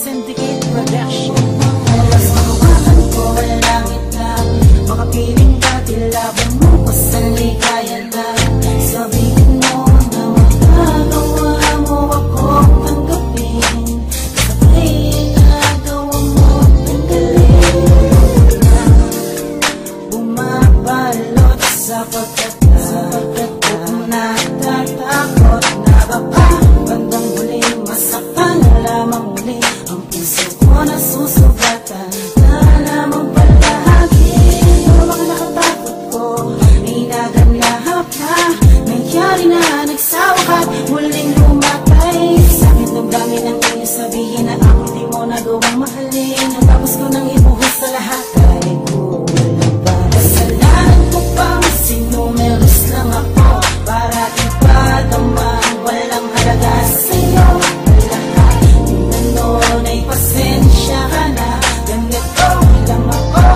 Syndicate Production. Alas mahawakan ko ang langit na makapiling ka, tila bumukos ang ligaya na sabihin mo na magagawa mo ako tanggapin. Sabay nagawa mo tanggalin na bumabalot sa pagkatakot natatakot na baka bandang huli masaktan na lamang muli ang puso ko na susugatan na lamang palagi. Pero mga nakatakot ko ay naganlahap na nangyari na nagsawa ka muling lumatay sa akin damdamin ang iyong sabihin na ang hindi mo nagawang mahalin at tapos ko nang ibuhos sa lahat kahit ko wala ba. Kasalanan ko bang sinumeros lang ako para ipadama ang walang halaga sa'yo? Lahat ng noon ay pasensya ka na, ganito lang ako,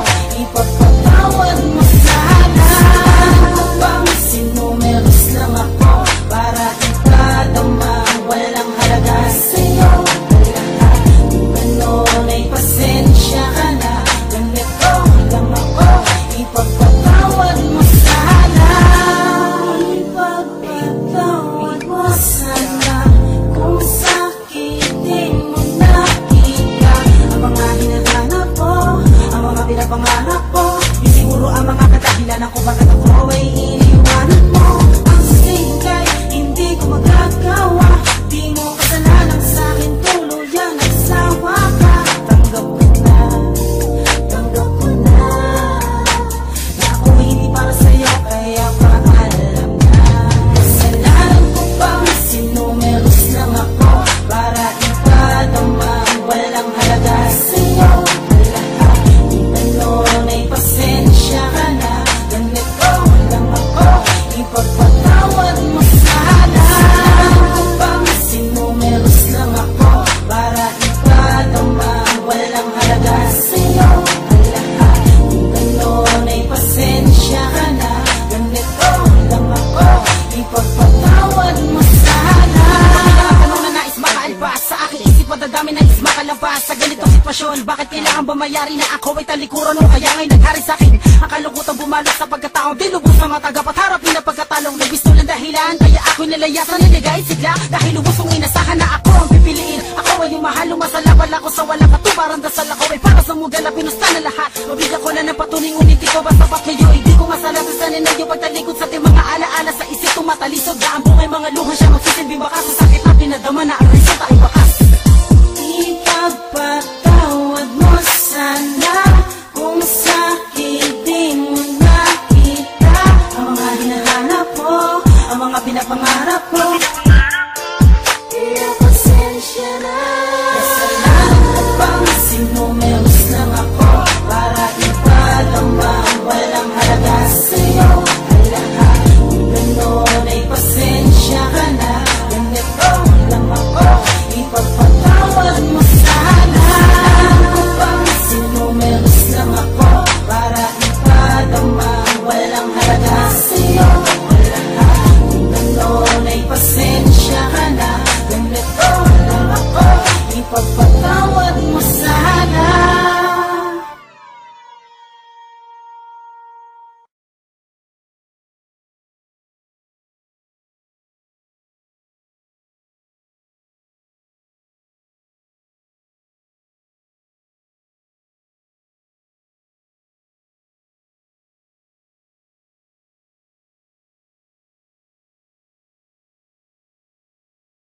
ipagpatawad mo sana. Ako bang sinumeros lang ako para ipadama ang walang halaga sa'yo? Lahat ng noon ay pasensya ka na, ganito lang ako, ipagpatawad mo sana. Ipagpatawad mo sana kung sakitin mo nakita ang mga hinahanap ko, ang mga pinapangarap ko. Yung siguro ang mga kadahilanan ko bakit ako ay iniwanan mo. Ang singkay hindi ko magagawa, di mo kasalanan sa'kin, tuluyan nagsawa ka. Tanggap ko na na ako hindi para sa'yo, kaya paalam na. Kasalanan ko bang sinumeros lang ako para ipadama ang walang halaga sa'yo? Lahat ng noon ay pasensya ka na, ganito lang ako, ipagpatawad mo sana. Kasalanan ko bang sinumeros lang ako para ipadama ang walang halaga sa'yo? Lahat ng noon ay pasensya ka na, ganito lang ako, ipagpatawad mo sana. Tanong na nais makaalpas sa aking isip, madadami na is makalabas sa ganitong sitwasyon. Bakit kailangan ba mayari na ako ay talikuran o kaya nga'y naghari sa'kin ang kalungkutang bumalot sa pagkataong dinubos mga tagapagharapin na pagkatalong nagbistulan dahilan. Kaya ako'y nalayasan niligay sigla dahil lubos kong inasahan na ako ang pipiliin. Ako ay yung mahal, umasalabal ako sa walang katubaran. Dasal ako ay para sa mugal na pinusta na lahat. Mabigyan ko na ng patuloy ngunit di ko basta pat kayo. Hindi ko masalasasanin na yung pagtalikod sa ating mga alaala sa isip tumatalisod na ang bukay mga luha siya magsisilbi baka sa sakit na pinadama na ang resulta ay bakas. Ipagpatawad mo sana kung sakitin mo nakita ang mga hinahanap ko, ang mga pinapangarap ko. Kaya pasensya na. Kasalanan ko bang sinumeros lang ako para ipadama ang walang halaga sa'yo? Lahat ng noon ay pasensya ka na, ganito lang ako, ipagpatawad mo sana. Kasalanan ko bang sinumeros lang ako para ipadama ang walang halaga sa'yo? Lahat ng noon ay pasensya ka na, ganito lang ako, ipagpatawad mo sana.